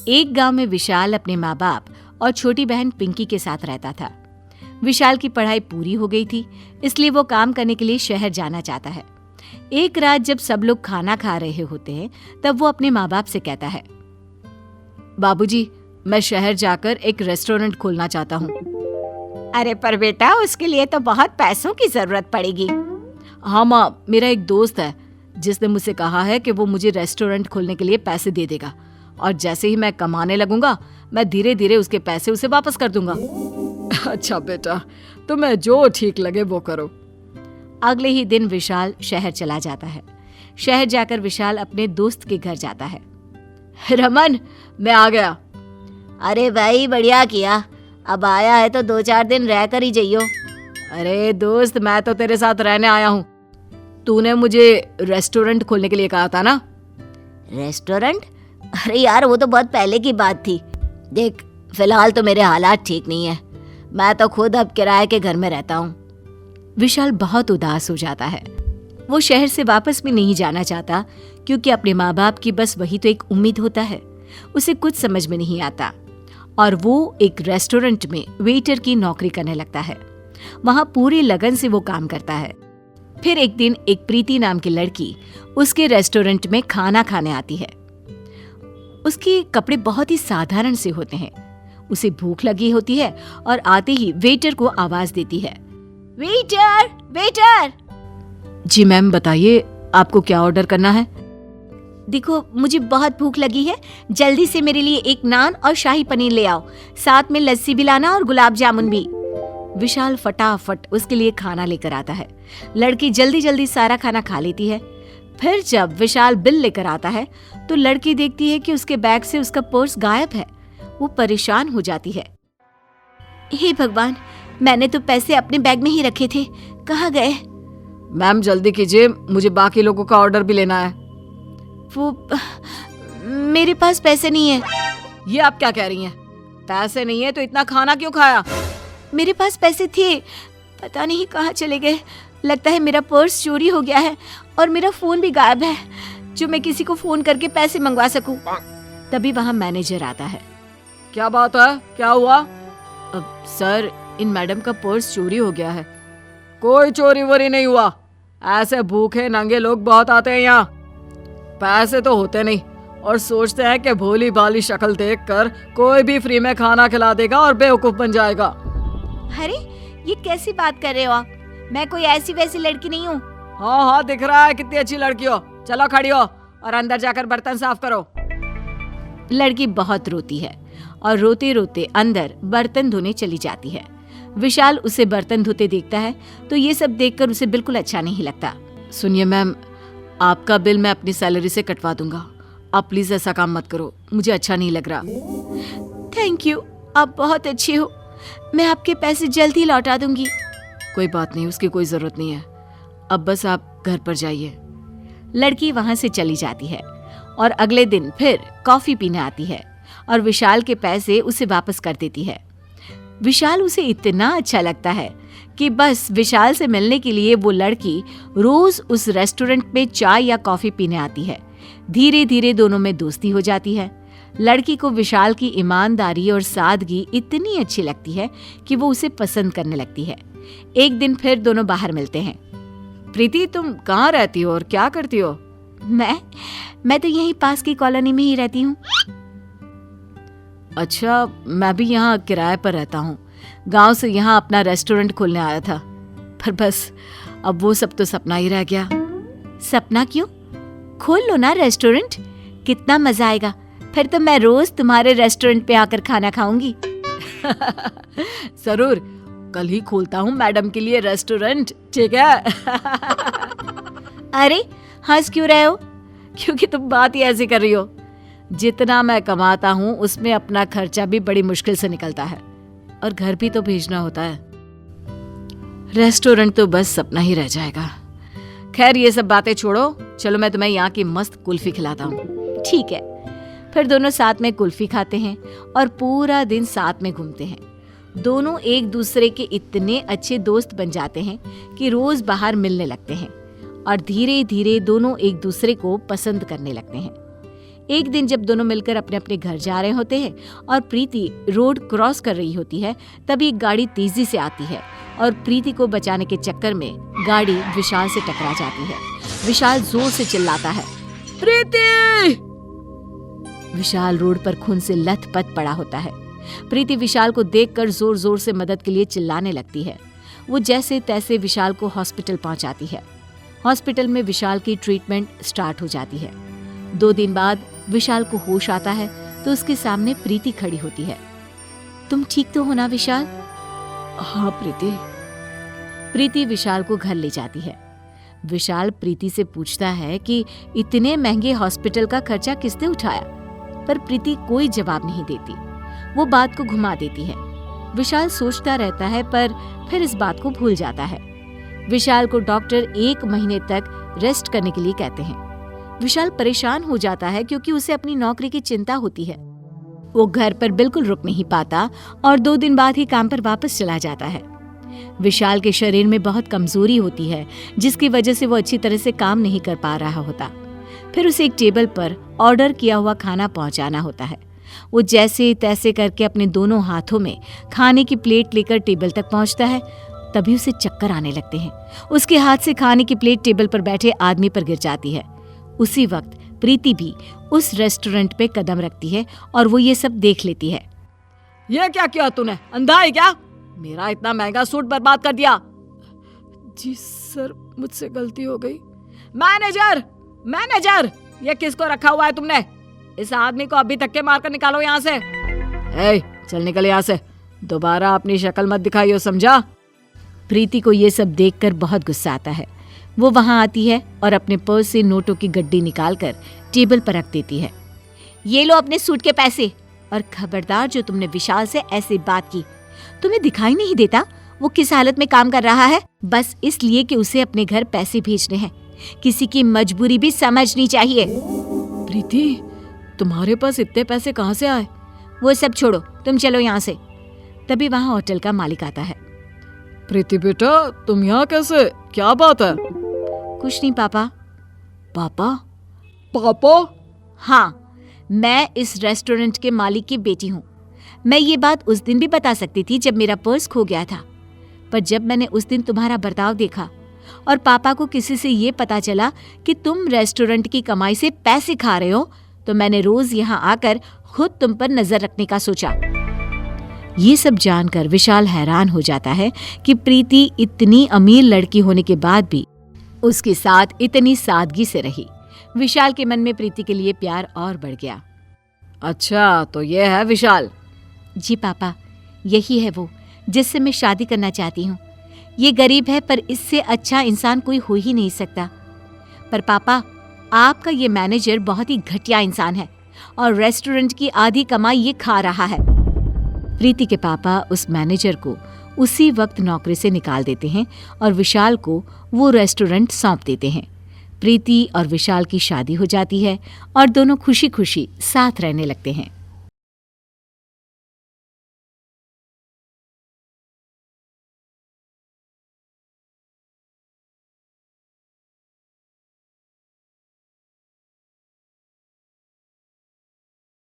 एक गांव में विशाल अपने माँ बाप और छोटी बहन पिंकी के साथ रहता था। विशाल की पढ़ाई पूरी हो गई थी, इसलिए वो काम करने के लिए शहर जाना चाहता है। एक रात जब सब लोग खाना खा रहे होते हैं, तब वो अपने माँ बाप से कहता है, बाबूजी, मैं शहर जाकर एक रेस्टोरेंट खोलना चाहता हूँ। अरे पर बेटा, उसके लिए तो बहुत पैसों की जरूरत पड़ेगी। हाँ माँ, मेरा एक दोस्त है जिसने मुझसे कहा है कि वो मुझे रेस्टोरेंट खोलने के लिए पैसे दे देगा, और जैसे ही मैं कमाने लगूंगा मैं धीरे धीरे उसके पैसे उसे वापस कर दूंगा। अच्छा बेटा, तुम्हें जो ठीक लगे वो करो। अगले ही दिन विशाल शहर चला जाता है। शहर जाकर विशाल अपने दोस्त के घर जाता है। रमन, मैं आ गया। अरे भाई, बढ़िया किया, अब आया है तो 2-4 दिन रह कर ही जाइयो। अरे दोस्त, मैं तो तेरे साथ रहने आया हूँ। तूने मुझे रेस्टोरेंट खोलने के लिए कहा था ना? रेस्टोरेंट? अरे यार, वो तो बहुत पहले की बात थी। देख, फिलहाल तो मेरे हालात ठीक नहीं है, मैं तो खुद अब किराए के घर में रहता हूँ। विशाल बहुत उदास हो जाता है। वो शहर से वापस भी नहीं जाना चाहता, क्योंकि अपने माँ बाप की बस वही तो एक उम्मीद होता है। उसे कुछ समझ में नहीं आता और वो एक रेस्टोरेंट में वेटर की नौकरी करने लगता है। वहाँ पूरी लगन से वो काम करता है। फिर एक दिन एक प्रीति नाम की लड़की उसके रेस्टोरेंट में खाना खाने आती है। उसके कपड़े बहुत ही साधारण से होते हैं। उसे भूख लगी होती है और आते ही वेटर को आवाज देती है, वेटर, वेटर। जी मैम, बताइए आपको क्या ऑर्डर करना है? देखो, मुझे बहुत भूख लगी है, जल्दी से मेरे लिए एक नान और शाही पनीर ले आओ, साथ में लस्सी भी लाना और गुलाब जामुन भी। विशाल फटाफट उसके लिए खाना लेकर आता है। लड़की जल्दी जल्दी सारा खाना खा लेती है। फिर जब विशाल बिल लेकर आता है तो लड़की देखती है कि उसके बैग से उसका पर्स गायब है। वो परेशान हो जाती है। हे भगवान, मैंने तो पैसे अपने बैग में ही रखे थे, कहाँ गए? मैम जल्दी कीजिए, मुझे बाकी लोगों का ऑर्डर भी लेना है। वो मेरे पास पैसे नहीं है। ये आप क्या कह रही हैं? पैसे नहीं है तो इतना खाना क्यों खाया? मेरे पास पैसे थे, पता नहीं कहाँ चले गए। लगता है मेरा पर्स चोरी हो गया है और मेरा फोन भी गायब है, जो मैं किसी को फोन करके पैसे मंगवा सकूं। तभी वहाँ मैनेजर आता है। क्या बात है, क्या हुआ? सर, इन मैडम का पर्स चोरी हो गया है। कोई चोरी वोरी नहीं हुआ, ऐसे भूखे नंगे लोग बहुत आते हैं यहाँ। पैसे तो होते नहीं और सोचते हैं कि भोली भाली शक्ल देखकर कोई भी फ्री में खाना खिला देगा और बेवकूफ बन जाएगा। अरे, ये कैसी बात कर रहे हो आप? मैं कोई ऐसी वैसी लड़की नहीं हूँ। हाँ हाँ, दिख रहा है कितनी अच्छी लड़की हो। चलो खड़ी हो और अंदर जाकर बर्तन साफ करो। लड़की बहुत रोती है और रोते रोते अंदर बर्तन धोने चली जाती है। विशाल उसे बर्तन धोते देखता है तो ये सब देखकर उसे बिल्कुल अच्छा नहीं लगता। सुनिए मैम, आपका बिल मैं अपनी सैलरी से कटवा दूंगा। आप प्लीज ऐसा काम मत करो, मुझे अच्छा नहीं लग रहा। थैंक यू, आप बहुत अच्छे हो। मैं आपके पैसे जल्द ही लौटा दूंगी। कोई बात नहीं, उसकी कोई जरूरत नहीं है। अब बस आप घर पर जाइए। लड़की वहां से चली जाती है और अगले दिन फिर कॉफी पीने आती है और विशाल के पैसे उसे वापस कर देती है। विशाल उसे इतना अच्छा लगता है कि बस विशाल से मिलने के लिए वो लड़की रोज उस रेस्टोरेंट में चाय या कॉफी पीने आती है। धीरे धीरे दोनों में दोस्ती हो जाती है। लड़की को विशाल की ईमानदारी और सादगी इतनी अच्छी लगती है कि वो उसे पसंद करने लगती है। एक दिन फिर दोनों बाहर मिलते हैं। प्रीति, तुम कहाँ रहती हो और क्या करती हो? मैं तो यहीं पास की कॉलोनी में ही रहती हूँ। अच्छा, मैं भी यहाँ किराए पर रहता हूँ। गांव से यहाँ अपना रेस्टोरेंट खोलने आया था, पर बस अब वो सब तो सपना ही रह गया। सपना क्यों? खोल लो ना रेस्टोरेंट, कितना मजा आएगा। फिर तो मैं रोज तुम्हारे रेस्टोरेंट पे आकर खाना खाऊंगी। जरूर, कल ही खोलता हूँ मैडम के लिए रेस्टोरेंट, ठीक है? अरे, हंस क्यों रहे हो? क्योंकि तुम बात ही ऐसी कर रही हो। जितना मैं कमाता हूँ उसमें अपना खर्चा भी बड़ी मुश्किल से निकलता है और घर भी तो भेजना होता है। रेस्टोरेंट तो बस सपना ही रह जाएगा। खैर, ये सब बातें छोड़ो, चलो मैं तुम्हें यहाँ की मस्त कुल्फी खिलाता हूँ। ठीक है। फिर दोनों साथ में कुल्फी खाते हैं और पूरा दिन साथ में घूमते हैं। दोनों एक दूसरे के इतने अच्छे दोस्त बन जाते हैं कि रोज बाहर मिलने लगते हैं और धीरे धीरे दोनों एक दूसरे को पसंद करने लगते हैं। एक दिन जब दोनों मिलकर अपने अपने घर जा रहे होते हैं और प्रीति रोड क्रॉस कर रही होती है, तभी एक गाड़ी तेजी से आती है और प्रीति को बचाने के चक्कर में गाड़ी विशाल से टकरा जाती है। विशाल जोर से चिल्लाता है, प्रीति! विशाल रोड पर खून से लथपथ पड़ा होता है। प्रीति विशाल को देखकर जोर जोर से मदद के लिए चिल्लाने लगती है। वो जैसे तैसे विशाल को हॉस्पिटल पहुंचाती है। हॉस्पिटल में विशाल की ट्रीटमेंट स्टार्ट हो जाती है। 2 दिन बाद विशाल को होश आता है तो उसके सामने प्रीति खड़ी होती है। तुम ठीक तो हो ना विशाल? हाँ प्रीति। प्रीति विशाल को घर ले जाती है। विशाल प्रीति से पूछता है कि इतने महंगे हॉस्पिटल का खर्चा किसने उठाया, पर प्रीति कोई जवाब नहीं देती। वो बात को घुमा देती है। विशाल सोचता रहता है पर फिर इस बात को भूल जाता है। विशाल को डॉक्टर 1 महीने तक रेस्ट करने के लिए कहते हैं। विशाल परेशान हो जाता है क्योंकि उसे अपनी नौकरी की चिंता होती है। वो घर पर बिल्कुल रुक नहीं पाता और 2 दिन बाद ही काम पर वापस चला जाता है। विशाल के शरीर में बहुत कमजोरी होती है, जिसकी वजह से वो अच्छी तरह से काम नहीं कर पा रहा होता। फिर उसे एक टेबल पर ऑर्डर किया हुआ खाना पहुंचाना होता है। वो जैसे तैसे करके अपने दोनों हाथों में खाने की प्लेट लेकर टेबल तक पहुंचता है। तभी उसे चक्कर आने लगते हैं। उसके हाथ से खाने की प्लेट टेबल पर बैठे आदमी पर गिर जाती है। उसी वक्त प्रीति भी उस रेस्टोरेंट पे कदम रखती है और वो ये सब देख लेती है। ये क्या किया तूने? अंधा है क्या? मेरा इतना महंगा सूट बर्बाद कर दिया। जी सर, मुझसे गलती हो गई। मैनेजर, ये किसको रखा हुआ है तुमने? इस आदमी को अभी धक्के मारकर निकालो यहाँ से। चल निकल यहाँ से, दोबारा अपनी शक्ल मत दिखाइयो, समझा? प्रीति को ये सब देखकर बहुत गुस्सा आता है। वो वहां आती है और अपने पर्स से नोटों की गड्डी निकालकर टेबल पर रख देती है। ये लो अपने सूट के पैसे। और खबरदार, जो तुमने विशाल से ऐसी बात की, तुम्हें दिखाई नहीं देता वो किस हालत में काम कर रहा है? बस इसलिए कि उसे अपने घर पैसे भेजने हैं। किसी की मजबूरी भी समझनी चाहिए। प्रीति, तुम्हारे पास इतने पैसे कहाँ से आए? वो सब छोड़ो, तुम चलो यहाँ से। तभी वहां होटल का मालिक आता है। प्रीति बेटा, तुम यहाँ कैसे? क्या बात है? कुछ नहीं पापा। पापा? हाँ, मैं इस रेस्टोरेंट के मालिक की बेटी हूँ। मैं ये बात उस दिन भी बता सकती थी जब मेरा पर्स खो गया था, पर जब मैंने उस दिन तुम्हारा बर्ताव देखा और पापा को किसी से ये पता चला कि तुम रेस्टोरेंट की कमाई से पैसे खा रहे हो, तो मैंने रोज यहाँ आकर खुद तुम पर नजर रखने का सोचा। ये सब जानकर विशाल हैरान हो जाता है कि प्रीति इतनी अमीर लड़की होने के बाद भी उसके साथ इतनी सादगी से रही। विशाल के मन में प्रीति के लिए प्यार और बढ़ गया। अच्छा, तो ये है विशाल? जी पापा, यही है वो जिससे मैं शादी करना चाहती हूँ। ये गरीब है पर इससे अच्छा इंसान कोई हो ही नहीं सकता। पर पापा, आपका ये मैनेजर बहुत ही घटिया इंसान है और रेस्टोरेंट की आधी कमाई ये खा रहा है। प्रीति के पापा उस मैनेजर को उसी वक्त नौकरी से निकाल देते हैं और विशाल को वो रेस्टोरेंट सौंप देते हैं। प्रीति और विशाल की शादी हो जाती है और दोनों खुशी खुशी साथ रहने लगते हैं।